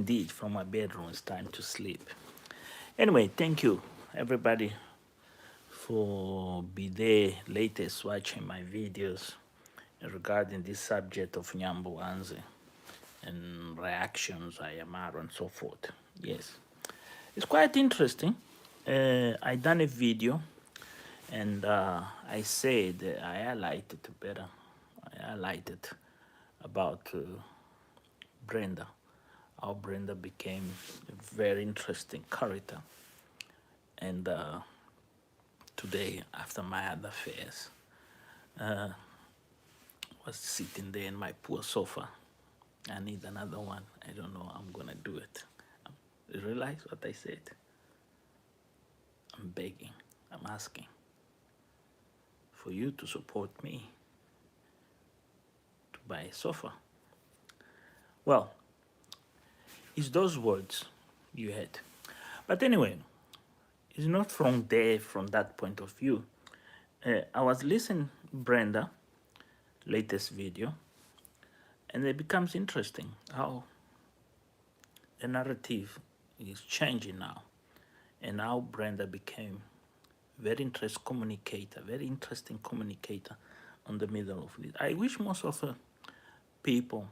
indeed, from my bedroom, it's time to sleep. Anyway, thank you, everybody, for be there latest watching my videos regarding this subject of Nyabohanse and reactions, IMR, and so forth. Yes, it's quite interesting. I done a video and I said I highlighted better. I highlighted about Brenda, how Brenda became a very interesting character. And today, after my other affairs, was sitting there in my poor sofa. I need another one. I don't know how I'm gonna do it. You realize what I said? I'm begging, I'm asking for you to support me to buy a sofa. Well, it's those words you had. But anyway, it's not from there, from that point of view. I was listening Brenda latest video, and it becomes interesting how the narrative is changing now, and how Brenda became very interesting communicator on the middle of it. I wish most of the people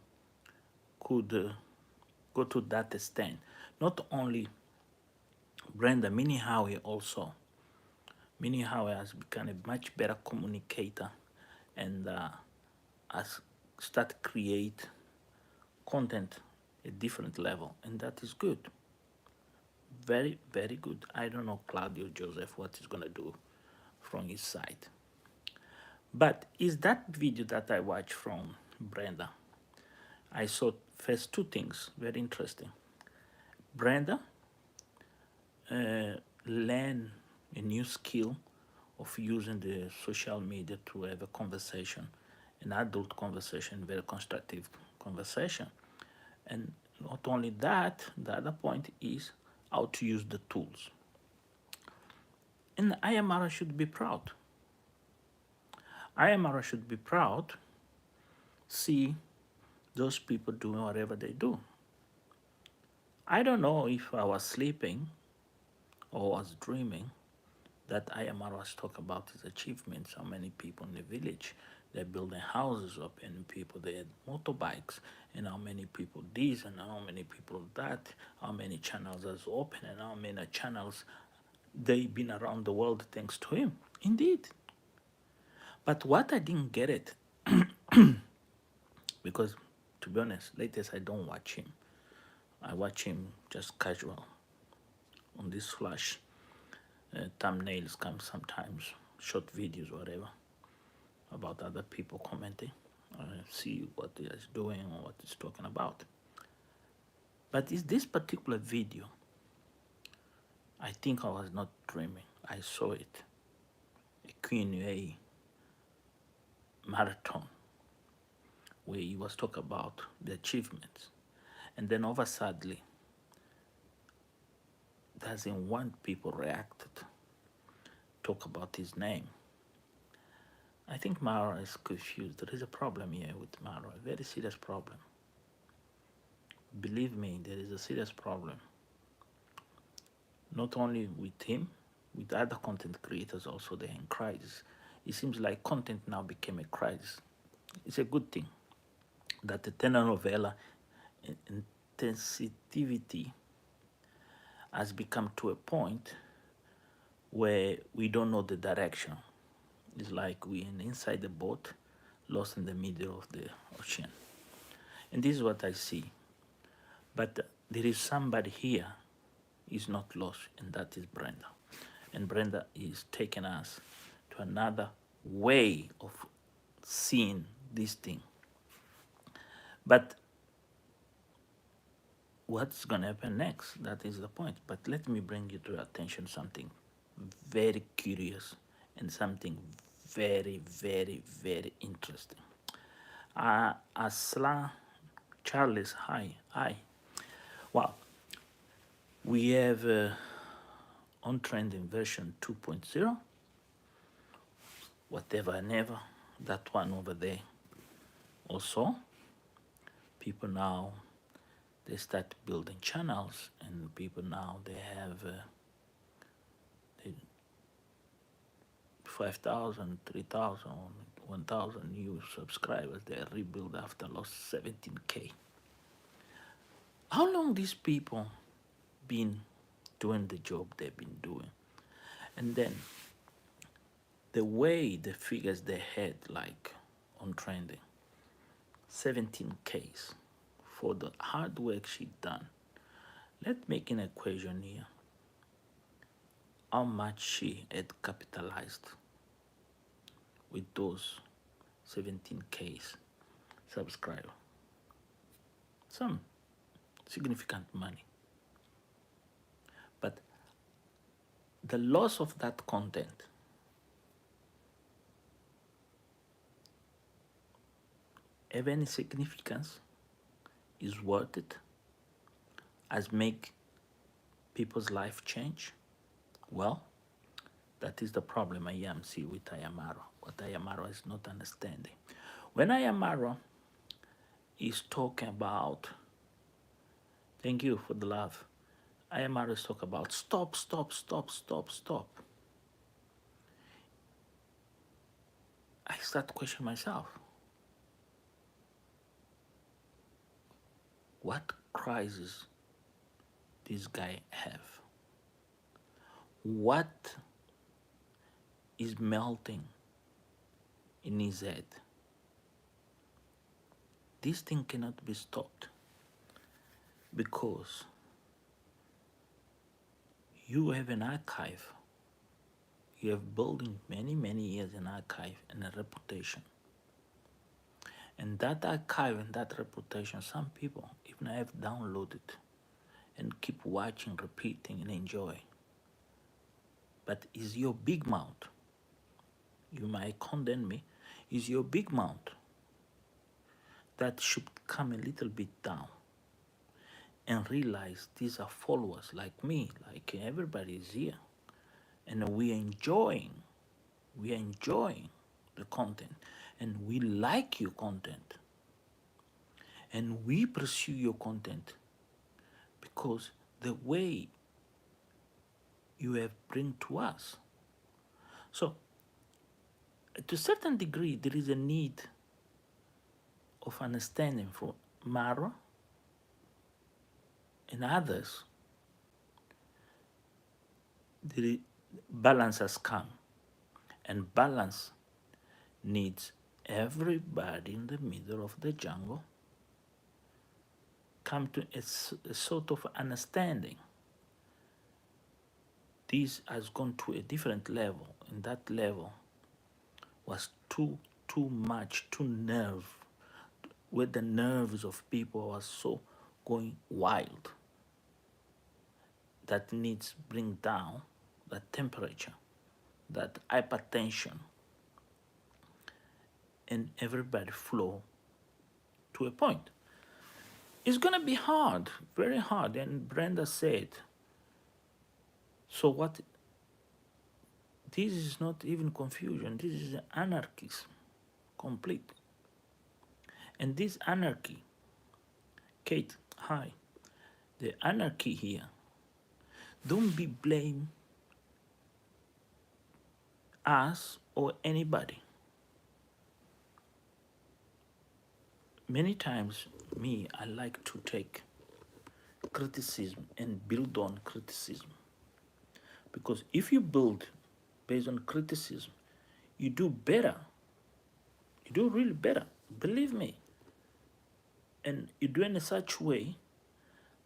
could go to that extent. Not only Brenda, Minnie Howie also. Minnie Howie has become a much better communicator and has started create content at different level, and that is good. Very, very good. I don't know Claudio Joseph what he's gonna do from his side. But is that video that I watched from Brenda, I saw first two things very interesting. Brenda learn a new skill of using the social media to have a conversation, an adult conversation, very constructive conversation. And not only that, the other point is how to use the tools. And IMR should be proud. IMR should be proud, see those people doing whatever they do. I don't know if I was sleeping or was dreaming that IMR was talking about his achievements, how many people in the village, they're building houses up, and people, they had motorbikes, and how many people this, and how many people that, how many channels is open, and how many channels they've been around the world thanks to him. Indeed. But what I didn't get it, because to be honest, latest I don't watch him. I watch him just casual on this flash. Thumbnails come sometimes, short videos, whatever, about other people commenting. See what he's doing or what he's talking about. But is this particular video, I think I was not dreaming. I saw it. A Q&A marathon where he was talking about the achievements. And then over sadly, doesn't want people reacted, talk about his name. I think Mara is confused. There is a problem here with Mara, a very serious problem. Believe me, there is a serious problem. Not only with him, with other content creators also, they're in crisis. It seems like content now became a crisis. It's a good thing that the telenovela intensity has become to a point where we don't know the direction. It's like we're inside the boat, lost in the middle of the ocean. And this is what I see. But there is somebody here is not lost, and that is Brenda. And Brenda is taking us to another way of seeing this thing. But what's going to happen next? That is the point. But let me bring you to your attention something very curious and something very, very, very interesting. Asla Charles, hi. Wow. We have on trending version 2.0, whatever and ever, that one over there. Also, people now they start building channels, and people now they have 5,000, 3,000, 1,000 new subscribers. They rebuild after lost 17K. How long these people been doing the job they've been doing? And then the way the figures they had, like on trending, 17Ks for the hard work she done. Let's make an equation here. How much she had capitalized with those 17Ks subscriber. Some significant money. But the loss of that content have any significance? Is worth it? As make people's life change? Well, that is the problem I am see with Ayamaro. What Ayamaro is not understanding. When Ayamaro is talking about, thank you for the love. Ayamaro is talking about stop, stop, stop, stop, stop. I start questioning myself. What crisis this guy have? What is melting in his head? This thing cannot be stopped because you have an archive. You have building many, many years an archive and a reputation. And that archive and that reputation, some people even have downloaded and keep watching, repeating, and enjoy. But is your big mouth, you might condemn me, is your big mouth that should come a little bit down and realize these are followers like me, like everybody is here. And we are enjoying the content, and we like your content, and we pursue your content because the way you have bring to us. So to a certain degree there is a need of understanding for Mara and others. The balance has come, and balance needs everybody in the middle of the jungle come to a sort of understanding. This has gone to a different level, and that level was too much, too nerve, where the nerves of people are so going wild that needs bring down that temperature, that hypertension, and everybody flow to a point. It's gonna be hard, very hard. And Brenda said, so what? This is not even confusion, this is anarchism, complete. And this anarchy, Kate, hi, the anarchy here, don't be blame us or anybody. Many times, me, I like to take criticism and build on criticism. Because if you build based on criticism, you do better. You do really better, believe me. And you do it in such way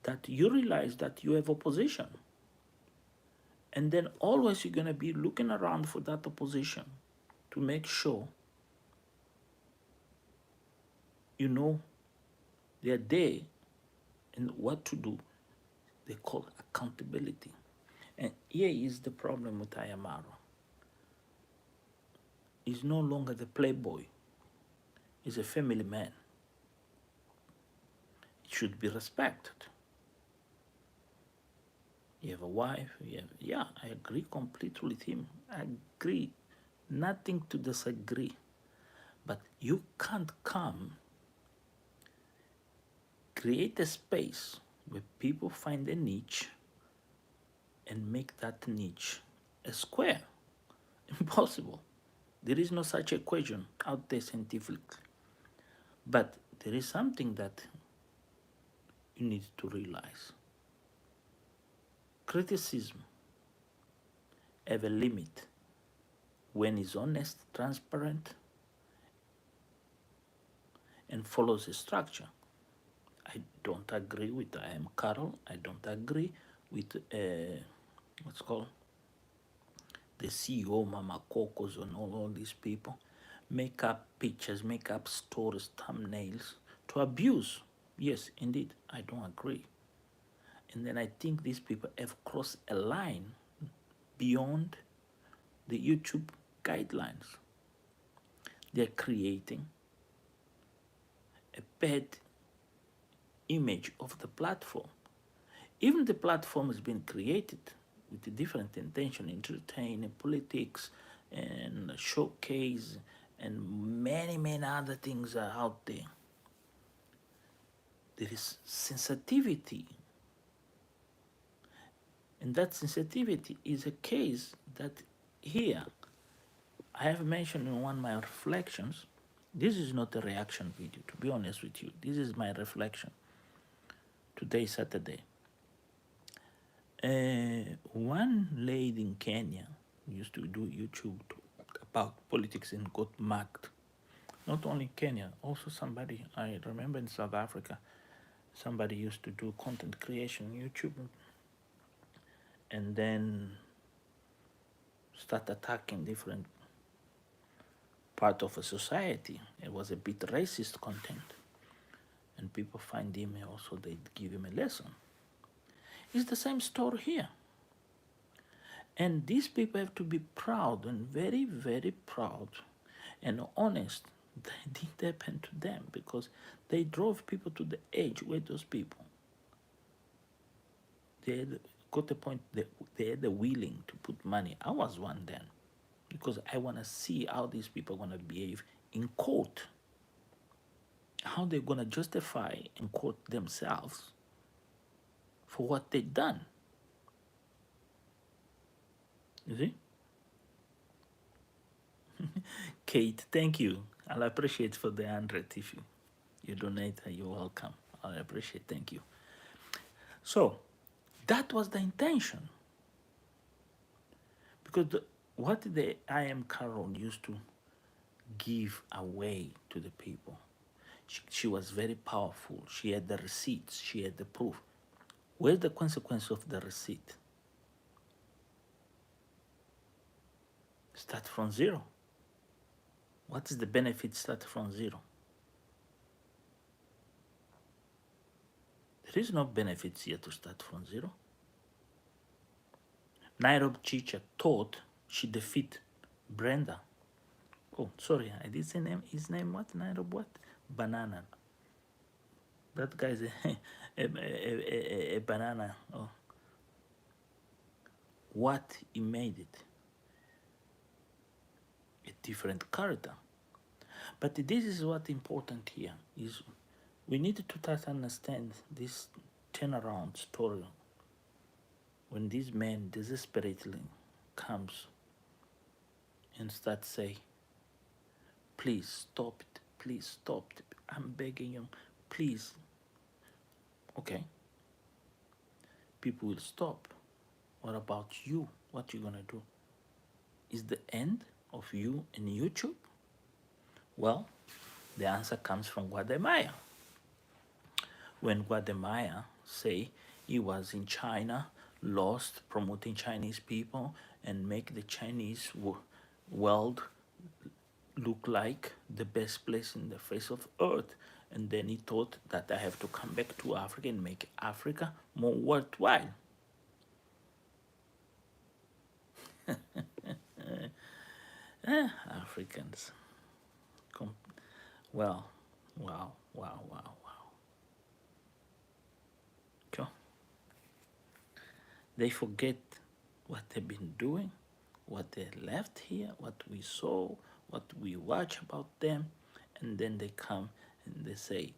that you realize that you have opposition. And then always you're gonna be looking around for that opposition to make sure you know they're there and what to do. They call accountability. And here is the problem with Ayamaro. He's no longer the playboy. He's a family man. It should be respected. You have a wife, yeah, I agree completely with him. I agree, nothing to disagree. But you can't come create a space where people find a niche and make that niche a square. Impossible. There is no such equation out there scientifically. But there is something that you need to realize. Criticism have a limit when it's honest, transparent, and follows a structure. I don't agree with I am Carol. I don't agree with what's called the CEO, Mama Cocos, and all these people. Make up pictures, make up stories, thumbnails to abuse. Yes, indeed, I don't agree. And then I think these people have crossed a line beyond the YouTube guidelines. They're creating a bad image of the platform. Even the platform has been created with a different intention, entertain, politics, and showcase, and many, many other things are out there. There is sensitivity. And that sensitivity is a case that here I have mentioned in one of my reflections. This is not a reaction video, to be honest with you. This is my reflection. Today, Saturday. One lady in Kenya used to do YouTube about politics and got marked. Not only Kenya, also somebody, I remember in South Africa, somebody used to do content creation on YouTube and then start attacking different part of a society. It was a bit racist content. And people find him also, they give him a lesson. It's the same story here. And these people have to be proud and very, very proud and honest that it didn't happen to them because they drove people to the edge where those people. They had got the point that they had the willing to put money. I was one then because I want to see how these people are going to behave in court, how they're going to justify in court themselves for what they've done. You see? Kate, thank you. I'll appreciate for the 100 if you donate. You're welcome. I'll appreciate. Thank you. So that was the intention. Because what the I am Carol used to give away to the people. She was very powerful. She had the receipts. She had the proof. Where's the consequence of the receipt? Start from zero. What is the benefit start from zero? There is no benefits here to start from zero. Nairobi teacher thought she defeat Brenda. Oh, sorry, I did say name. His name what? Nairobi what? Banana. That guy's a banana. Oh. What he made it? A different character. But this is what important here is we need to try to understand this turnaround story when this man desperately comes and starts say, please stop it, please stop it, I'm begging you, please. Okay, people will stop. What about you? What you gonna do? Is the end of you and YouTube? Well, the answer comes from Guatemala. When Guatemala say he was in China, lost promoting Chinese people and make the Chinese world look like the best place in the face of earth. And then he thought that I have to come back to Africa and make Africa more worthwhile. Africans. Well, wow. Okay. They forget what they've been doing, what they left here, what we saw, what we watch about them, and then they come and they say,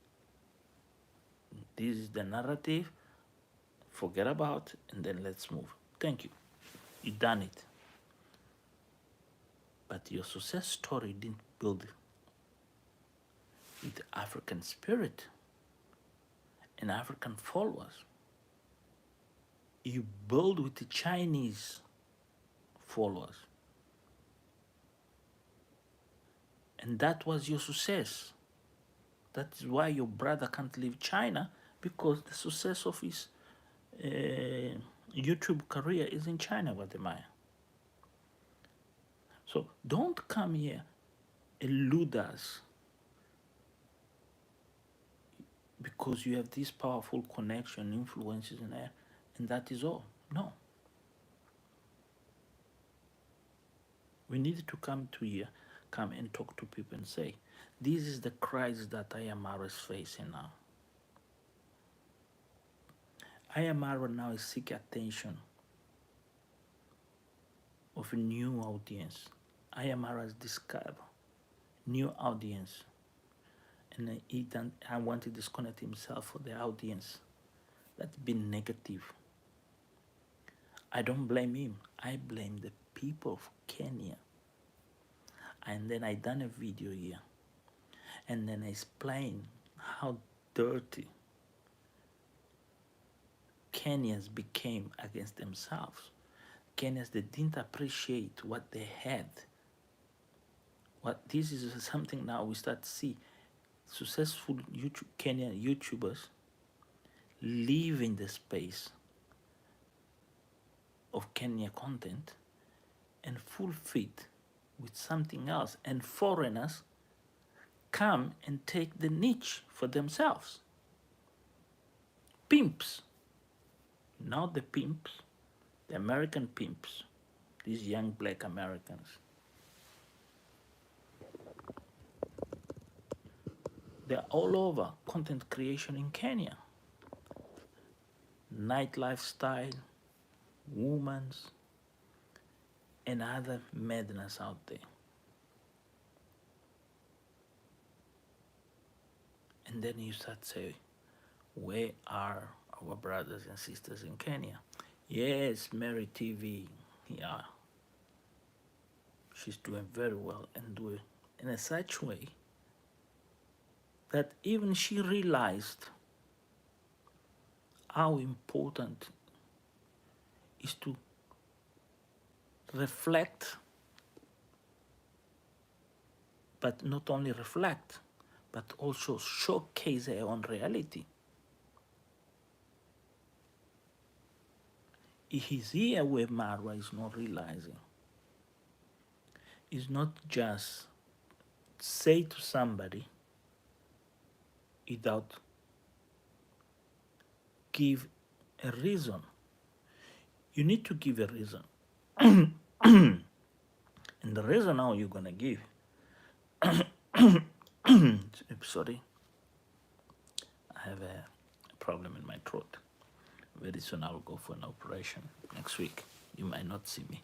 This is the narrative. Forget about, and then let's move. Thank you. You done it. But your success story didn't build with African spirit and African followers. You build with the Chinese followers. And that was your success. That is why your brother can't leave China, because the success of his YouTube career is in China, Guatemala. So don't come here, elude us, because you have this powerful connection, influences in there, and that is all. No. We need to come to here, come and talk to people and say, this is the crisis that Ayamara is facing now. Ayamara now is seeking attention of a new audience. Ayamara has discovered new audience, and I want to disconnect himself from the audience that's been negative. I don't blame him. I blame the people of Kenya. And then I done a video here, and then I explain how dirty Kenyans became against themselves. Kenyans, they didn't appreciate what they had. What this is something now we start to see successful Kenyan YouTubers leaving the space of Kenya content and fulfill with something else, and foreigners come and take the niche for themselves. Pimps, not the pimps, the American pimps, these young black Americans. They're all over content creation in Kenya. Night lifestyle, women's, and other madness out there. And then you start saying, where are our brothers and sisters in Kenya? Yes, Mary TV, yeah. She's doing very well and doing in a such way that even she realized how important is to reflect, but not only reflect, but also showcase her own reality. It is here where Marwa is not realizing. It's not just say to somebody without give a reason. You need to give a reason. And the reason how you're gonna give, sorry, I have a problem in my throat. Very soon I'll go for an operation next week. You might not see me.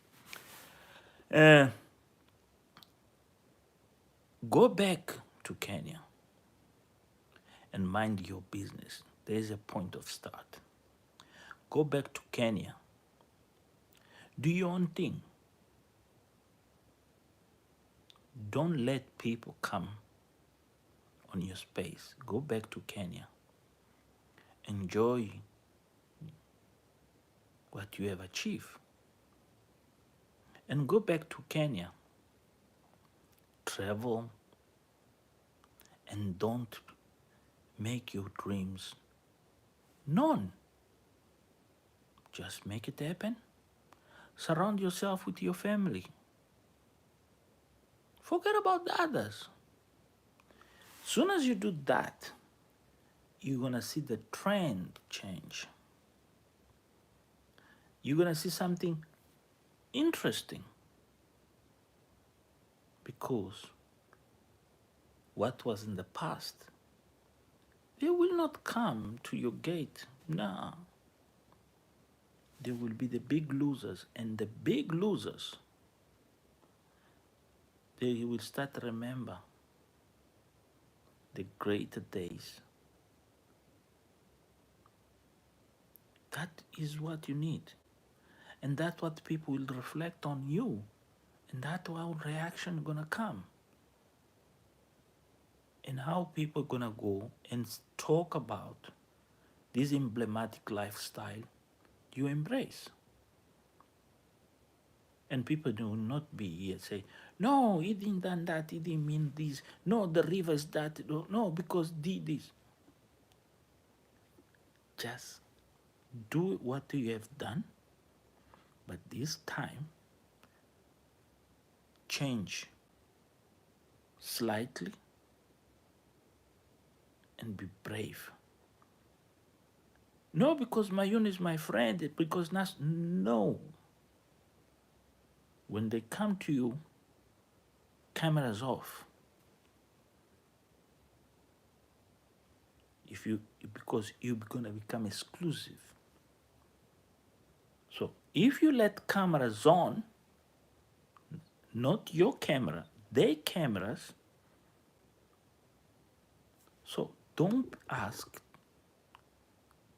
Go back to Kenya and mind your business. There is a point of start. Go back to Kenya. Do your own thing. Don't let people come on your space. Go back to Kenya. Enjoy what you have achieved. And go back to Kenya. Travel and don't make your dreams known. Just make it happen. Surround yourself with your family. Forget about the others. Soon as you do that, you're gonna see the trend change. You're gonna see something interesting, because what was in the past, they will not come to your gate. No. They will be the big losers, and the big losers, they will start to remember the greater days That is what you need. And that's what people will reflect on you. And that's how reaction gonna come. And how people gonna go and talk about this emblematic lifestyle you embrace. And people do not be here say, no, he didn't done that, he didn't mean this. No, the river is that. No, because did this. Just do what you have done, but this time change slightly and be brave. No, because Mayun is my friend, because no. When they come to you, cameras off. Because you're gonna become exclusive. So if you let cameras on, not your camera, their cameras, so don't ask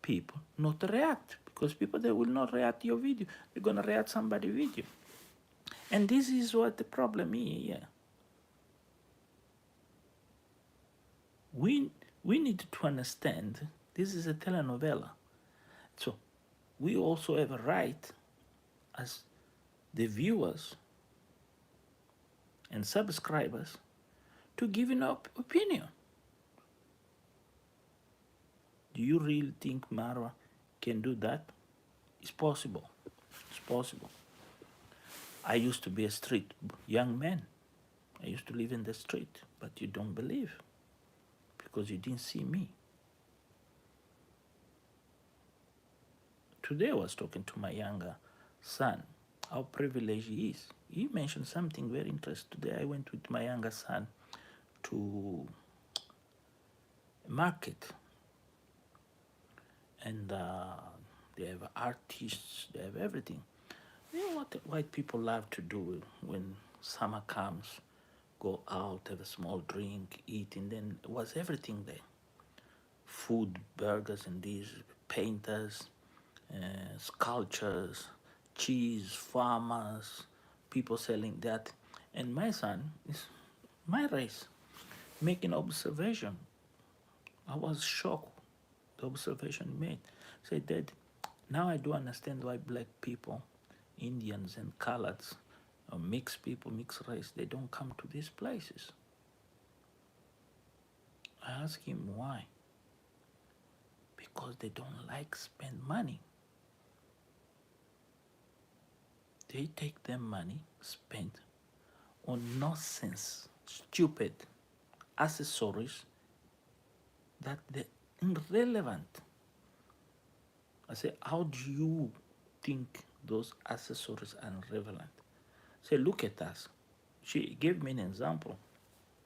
people not to react, because people, they will not react to your video. They're gonna react somebody's video. And this is what the problem is here. We need to understand this is a telenovela. So we also have a right as the viewers and subscribers to give an opinion. Do you really think Marwa can do that? It's possible. It's possible. I used to be a street young man. I used to live in the street, but you don't believe because you didn't see me. Today I was talking to my younger son, how privileged he is. He mentioned something very interesting. Today I went with my younger son to a market, and they have artists, they have everything. You know what the white people love to do when summer comes? Go out, have a small drink, eat, and then there was everything there. Food, burgers, and these, painters, sculptures, cheese, farmers, people selling that. And my son is my race, making observation. I was shocked, the observation he made. Said, Dad, now I do understand why black people, Indians and coloreds, mixed people, mixed race, they don't come to these places. I asked him why. Because they don't like spend money. They take their money spent on nonsense, stupid accessories that they're irrelevant. I say, how do you think those accessories are relevant? Say, look at us. She gave me an example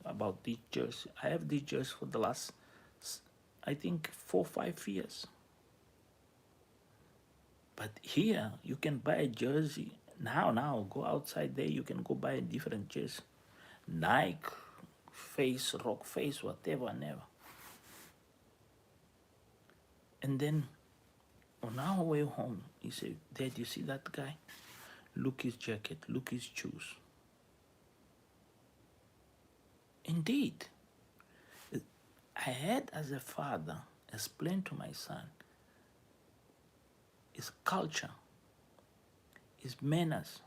about this jersey. I have this jersey for the last, I think, 4 or 5 years. But here, you can buy a jersey. Now, go outside there, you can go buy a different jersey. Nike, Face, Rock Face, whatever, never. And then, on our way home, he said, Dad, you see that guy? Look his jacket, look his shoes. Indeed, I had as a father explain to my son his culture, his manners,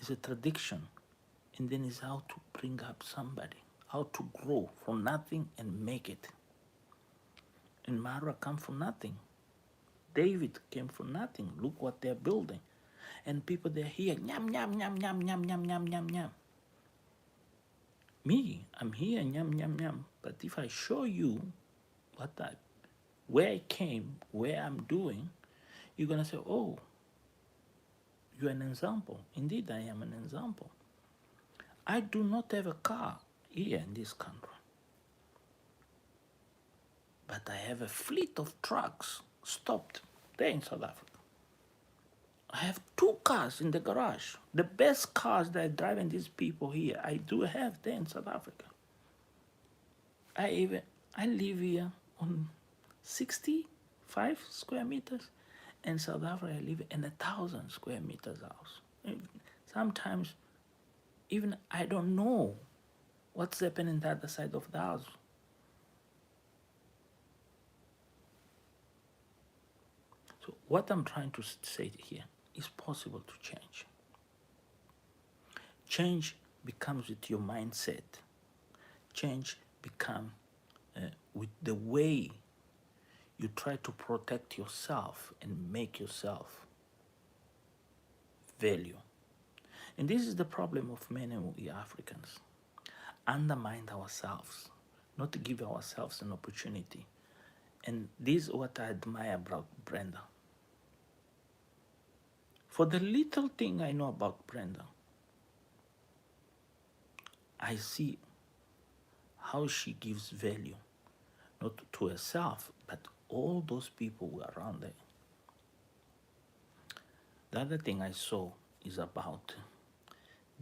is a tradition, and then is how to bring up somebody, how to grow from nothing and make it. And Mara come from nothing. David came from nothing. Look what they're building. And people, they're here, nyam, nyam, nyam, nyam, nyam, nyam, nyam, nyam, nyam. Me, I'm here, nyam, nyam, nyam. But if I show you where I came, where I'm doing, you're going to say, oh, you're an example. Indeed, I am an example. I do not have a car here in this country. But I have a fleet of trucks stopped there in South Africa. I have 2 cars in the garage. The best cars that are driving these people here, I do have there in South Africa. I live here on 60 5 square meters. In South Africa, I live in 1,000 square meters house. Sometimes even I don't know what's happening on the other side of the house. So what I'm trying to say here is possible to change. Change becomes with your mindset. Change becomes with the way you try to protect yourself and make yourself value. And this is the problem of many we Africans. Undermine ourselves, not to give ourselves an opportunity. And this is what I admire about Brenda. For the little thing I know about Brenda, I see how she gives value, not to herself, but all those people who are around her. The other thing I saw is about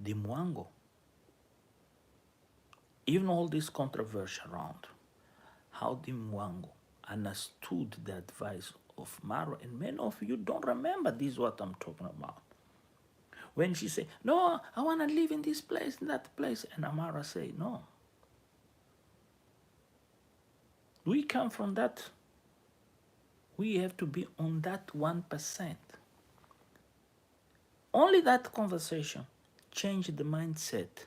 the Mwango. Even all this controversy around how the Mwango understood the advice of Mara, and many of you don't remember this is what I'm talking about. When she say, no, I want to live in this place, in that place, and Amara say, no. We come from that. We have to be on that 1%. Only that conversation changed the mindset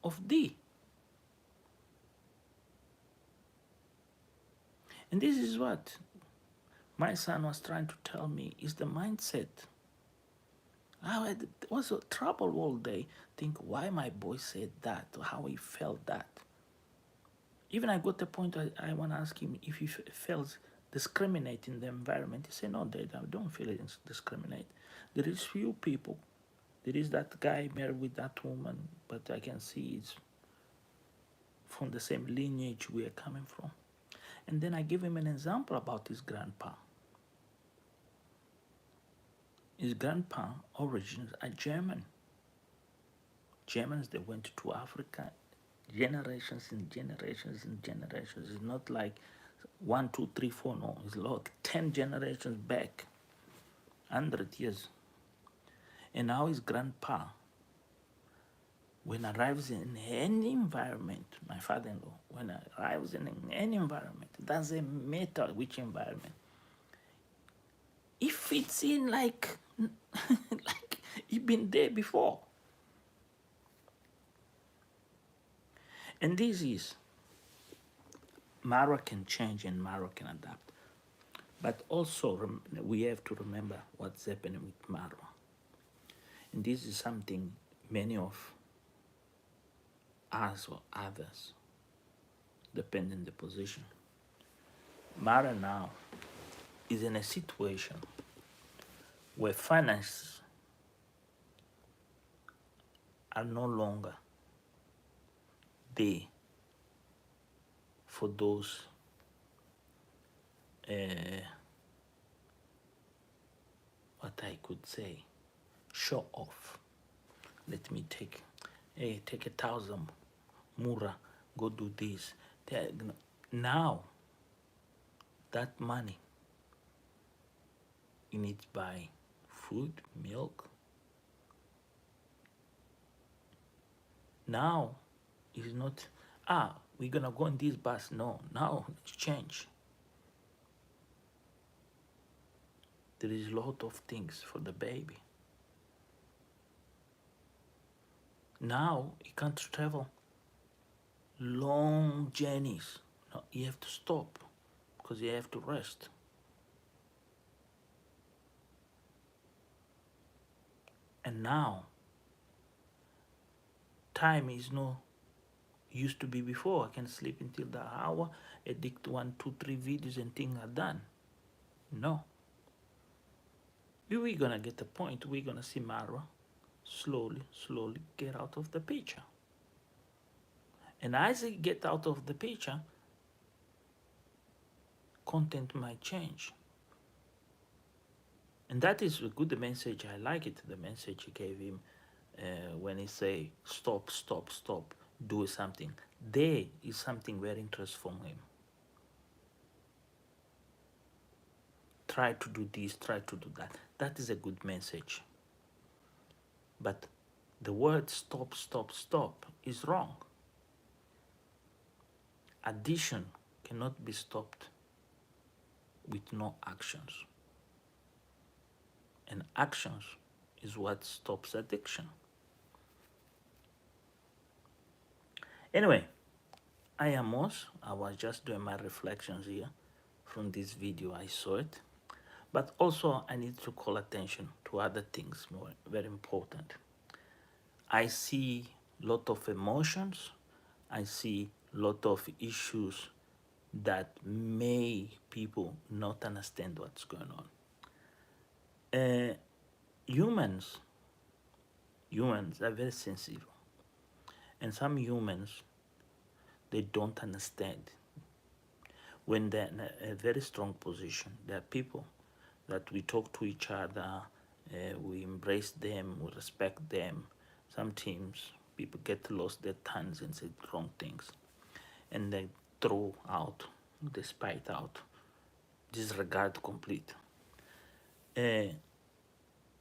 of D. And this is what my son was trying to tell me is the mindset. I was troubled all day, think why my boy said that, how he felt that. Even I got the point I want to ask him if he felt discriminate in the environment. He said, no, Dad, I don't feel it discriminate. There is few people. There is that guy married with that woman, but I can see it's from the same lineage we are coming from. And then I give him an example about his grandpa. His grandpa origins are German. Germans, they went to Africa generations and generations and generations. It's not like 1, 2, 3, 4, no. It's like 10 generations back, 100 years. And now his grandpa, when arrives in any environment, my father-in-law, when arrives in any environment, it doesn't matter which environment, he fits in like, like he been there before. And this is, Mara can change and Mara can adapt. But also, we have to remember what's happening with Mara. And this is something many of us or others, depending on the position. Mara now is in a situation where finances are no longer there for those what I could say, show off. Let me take 1,000 mura, go do this. Now, that money, you need to buy food, milk. Now, it's not, we're gonna go on this bus. No, now it's change. There is a lot of things for the baby. Now, you can't travel long journeys. No, you have to stop because you have to rest. And now, time is no used to be before. I can sleep until the hour, edit 1, 2, 3 videos and things are done. No. We're gonna get the point. We're gonna see Mara slowly get out of the picture. And as he get out of the picture, content might change. And that is a good message. I like it, the message he gave him when he say, stop, do something. There is something very interesting from him. try to do this, try to do that. That is a good message. But the word stop, stop, stop is wrong. Addiction cannot be stopped with no actions. And actions is what stops addiction. Anyway, I am Moss. I was just doing my reflections here from this video. I saw it. But also I need to call attention to other things more very important. I see a lot of emotions. I see a lot of issues that may people not understand what's going on. Humans are very sensitive, and some humans, they don't understand when they're in a very strong position. There are people that we talk to each other, we embrace them, we respect them. Sometimes people get lost their tongues and say wrong things, and they throw out, they spite out, disregard complete.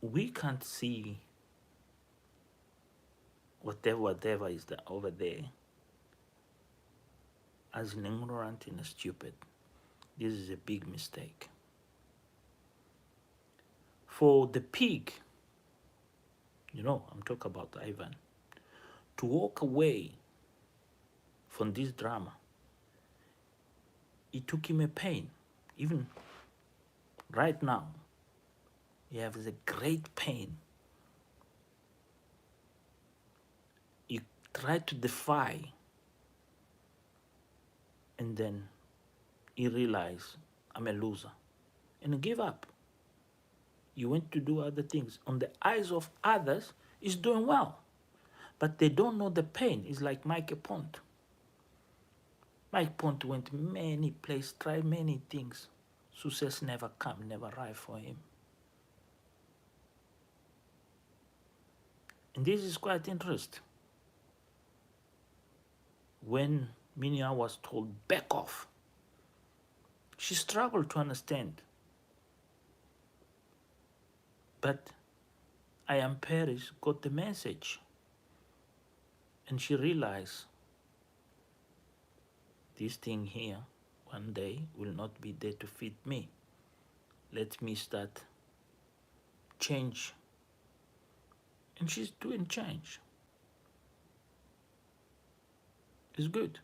We can't see whatever is there over there as an ignorant and a stupid. This is a big mistake. For the pig, I'm talking about Ivan, to walk away from this drama, it took him a pain. Even right now, he has a great pain. He tried to defy, and then he realized, I'm a loser, and he gave up. He went to do other things. On the eyes of others, he's doing well, but they don't know the pain. It's like Mike Pont. Mike Pont went many places, tried many things. Success never come, never arrive for him. And this is quite interesting. When Minia was told, back off, she struggled to understand. But I Am Paris got the message. And she realized this thing here one day will not be there to feed me. Let me start change. And she's doing change. It's good.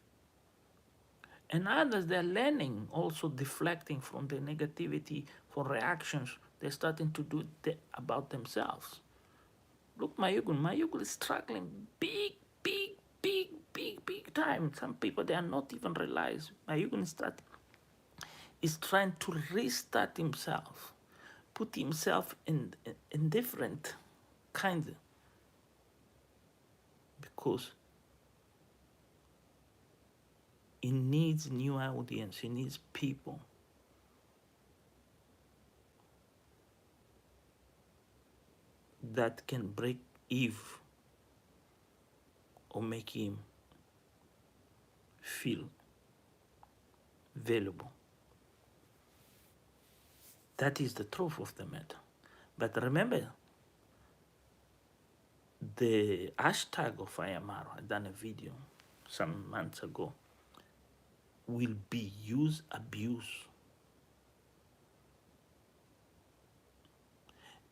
And others, they're learning, also deflecting from the negativity, from reactions. They're starting to do about themselves. Look, Mayugul is struggling big time. Some people, they are not even realize. Mayugul is trying to restart himself, put himself in different kind, because he needs new audience. He needs people. That can break Eve or make him feel valuable. That is the truth of the matter. But remember, the hashtag of IMR, I done a video some months ago, will be use, abuse.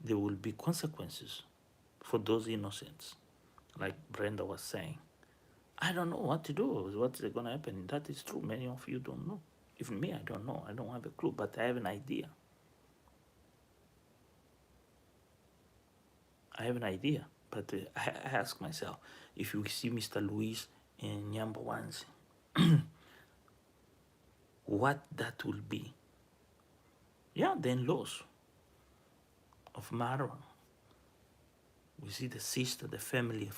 There will be consequences for those innocents. Like Brenda was saying, I don't know what to do. What's going to happen? That is true. Many of you don't know. Even me, I don't know. I don't have a clue, but I have an idea. But I ask myself, if you see Mr. Luis in Nyabohanse, what that will be. Yeah, the in-laws of Marwa. We see the sister, the family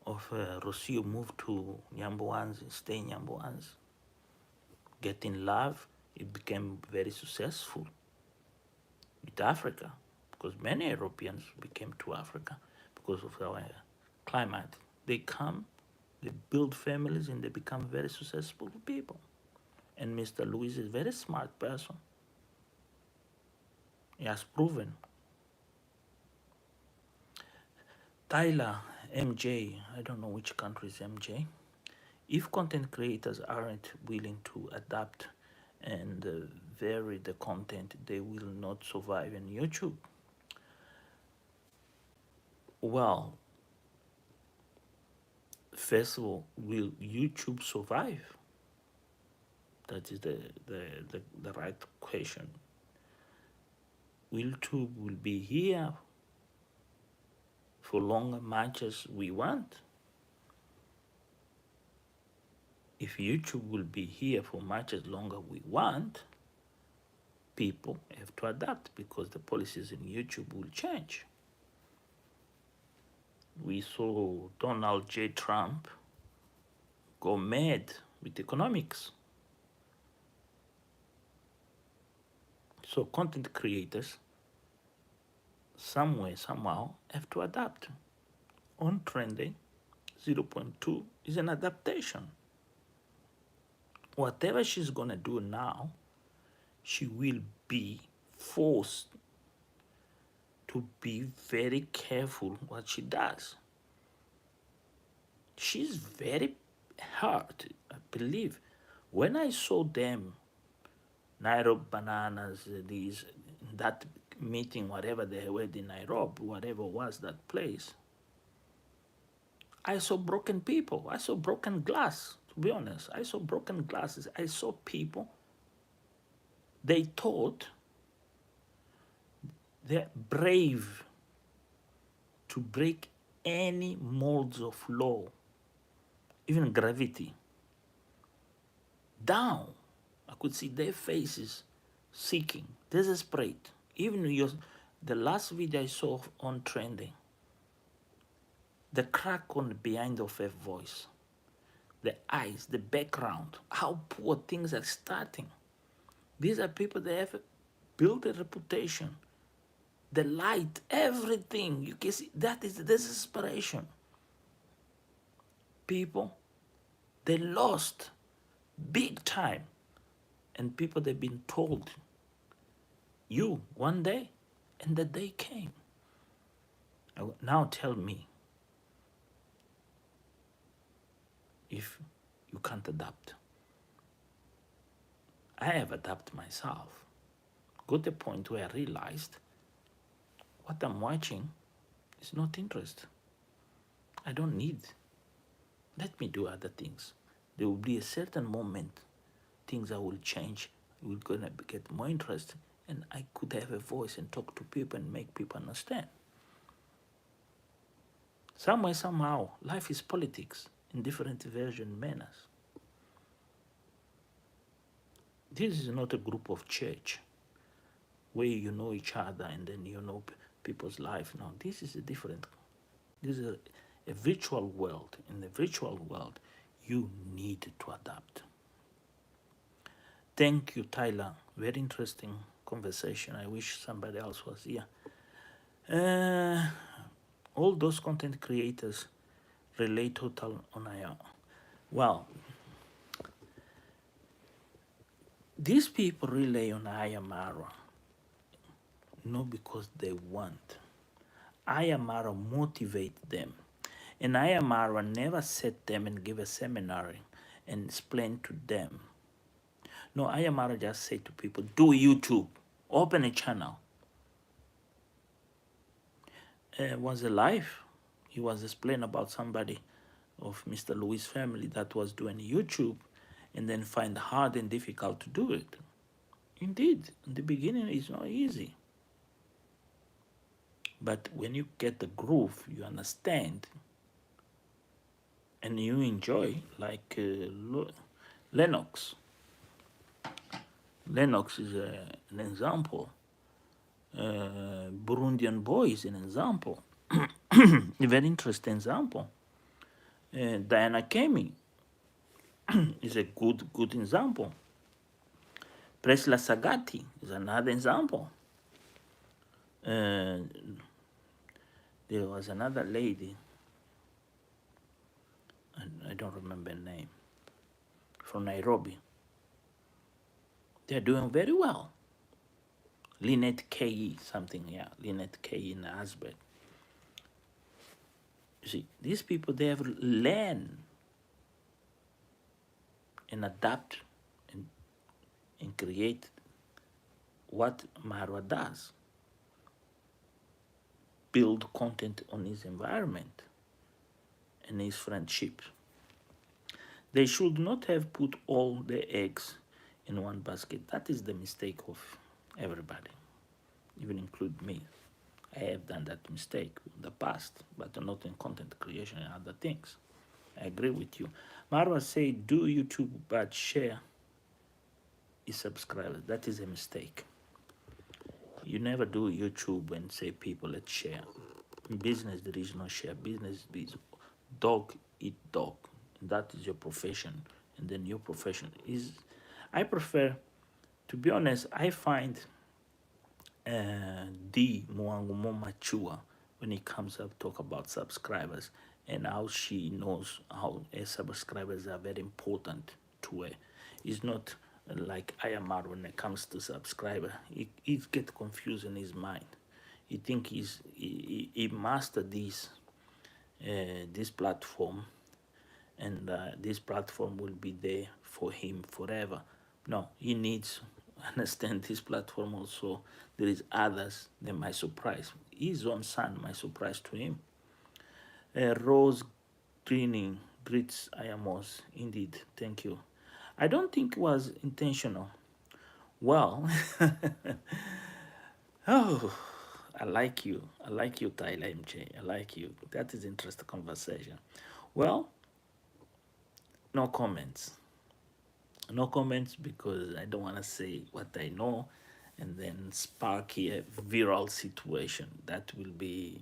of Rocio moved to Nyabohanse, stay in Nyabohanse. Getting love, it became very successful with Africa, because many Europeans became to Africa because of our climate. They come, they build families, and they become very successful people. And Mr. Lewis is a very smart person. He has proven. Tyler, MJ, I don't know which country is MJ. If content creators aren't willing to adapt and vary the content, they will not survive on YouTube. Well, first of all, will YouTube survive? That is the right question. YouTube will be here for long much as we want. If YouTube will be here for much as longer we want, people have to adapt because the policies in YouTube will change. We saw Donald J. Trump go mad with economics. So content creators, somewhere, somehow, have to adapt. On trending, 0.2 is an adaptation. Whatever she's gonna do now, she will be forced to be very careful what she does. She's very hurt, I believe. When I saw them, Nairobi Bananas, that meeting, whatever they were in Nairobi, whatever was that place, I saw broken people. I saw broken glass, to be honest. I saw broken glasses. I saw people, they thought they're brave to break any molds of law, even gravity. Down, I could see their faces seeking, desperate. Even the last video I saw on trending, the crack on behind of her voice, the eyes, the background, how poor things are starting. These are people that have built a reputation. The light, everything, you can see, that is the desperation. People, they lost big time. And people, they've been told, you, one day, and the day came. Now tell me, if you can't adapt. I have adapted myself. Got the point where I realized what I'm watching is not interest. I don't need. Let me do other things. There will be a certain moment, things that will change. We're gonna get more interest, and I could have a voice and talk to people and make people understand. Somewhere, somehow, life is politics in different version manners. This is not a group of church where you know each other and then you know people's life. No, this is a different. This is a virtual world. In the virtual world, you need to adapt. Thank you, Tyler. Very interesting conversation. I wish somebody else was here. All those content creators rely total on AI. Well, these people rely on Ayamara, not because they want. Ayamara motivate them. And Ayamara never set them and give a seminar and explain to them. No, Ayamara just say to people, do YouTube, open a channel. Was alive. He was explaining about somebody of Mr. Louis' family that was doing YouTube and then find hard and difficult to do it. Indeed, in the beginning, it's not easy. But when you get the groove, you understand, and you enjoy, like Lennox. Lennox is an example. Burundian boy is an example. A very interesting example. Diana Kemi is a good example. Presla Sagati is another example. There was another lady, I don't remember her name, from Nairobi. They're doing very well. Lynette K. something, yeah, Lynette K. in the husband. You see, these people, they have learned and adapt and, and create what Marwa does. Build content on his environment and his friendship. They should not have put all their eggs in one basket. That is the mistake of everybody, even include me. I have done that mistake in the past, but not in content creation and other things. I agree with you. Marwa said, do YouTube but share his subscribers. That is a mistake. You never do YouTube and say people let's share. In business there is no share. Business is dog eat dog. That is your profession, and then your profession is. I prefer, to be honest. I find D Mwangu more mature when it comes up talk about subscribers and how she knows how her subscribers are very important to her. It's not like Ayamar when it comes to subscriber. He get confused in his mind. He think he mastered this platform, and this platform will be there for him forever. No, he needs understand this platform also. There is others that might surprise. His own son might surprise to him. Rose Greening greets Ayamos. Indeed, thank you. I don't think it was intentional. Well, oh, I like you. I like you, Tyler MJ. I like you. That is interesting conversation. Well, no comments. No comments because I don't want to say what I know and then spark a viral situation. That will be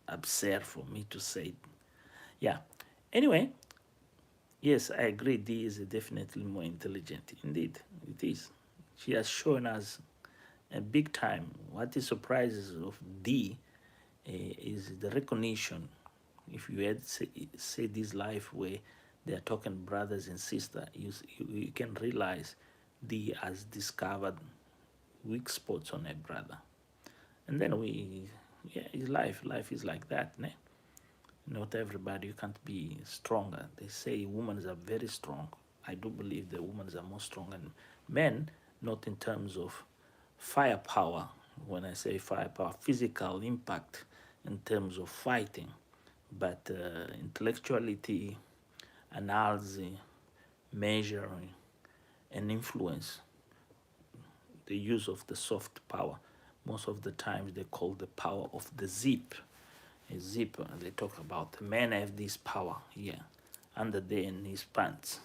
absurd for me to say. Yeah. Anyway, yes, I agree. D is definitely more intelligent. Indeed, it is. She has shown us a big time. What is surprises of D is the recognition. If you had say this life where they are talking brothers and sisters, you can realize D has discovered weak spots on a brother. And then it's life. Life is like that, ne? Not everybody, you can't be stronger. They say women are very strong. I do believe the women are more strong than men, not in terms of firepower. When I say firepower, physical impact in terms of fighting, but intellectuality, analysis, measuring, and influence, the use of the soft power. Most of the times they call the power of the zip. A zip, they talk about men have this power here, under there in his pants.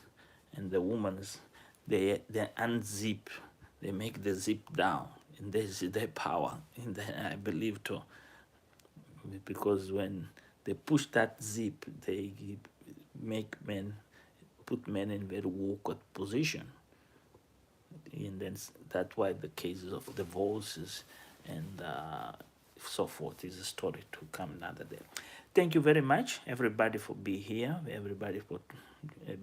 And the women's, they unzip, they make the zip down. And this is their power. And then I believe too, because when they push that zip, they make men, put men in very awkward position. And then that's why the cases of divorces and so forth is a story to come another day. Thank you very much, everybody, for being here, everybody for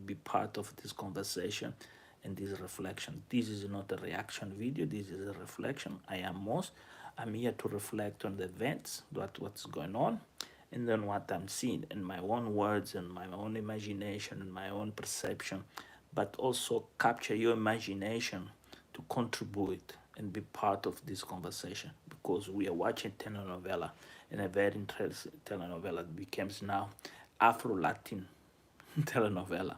be part of this conversation and this reflection. This is not a reaction video, this is a reflection. I'm here to reflect on the events, what's going on, and then what I'm seeing in my own words and my own imagination and my own perception, but also capture your imagination to contribute and be part of this conversation, because we are watching telenovela, and a very interesting telenovela becomes now Afro-Latin telenovela,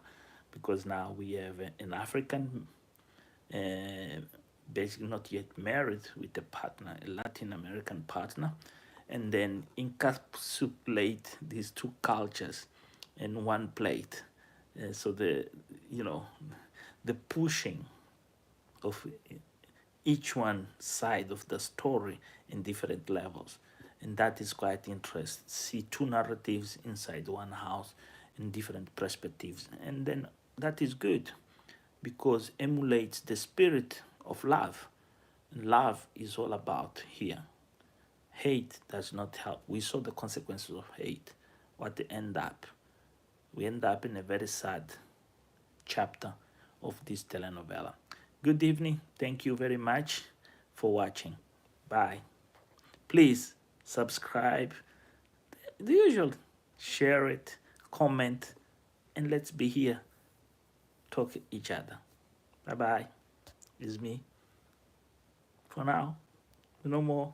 because now we have an African, basically not yet married, with a partner, a Latin American partner, and then encapsulate these two cultures in one plate. So the pushing of each one side of the story in different levels, and that is quite interesting. See two narratives inside one house in different perspectives, and then that is good because emulates the spirit of love. And love is all about here. Hate does not help. We saw the consequences of hate. What they end up, we end up in a very sad chapter of this telenovela. Good evening. Thank you very much for watching. Bye. Please subscribe, the usual, share it, comment, and let's be here, talk each other. Bye bye. It's me. For now, no more.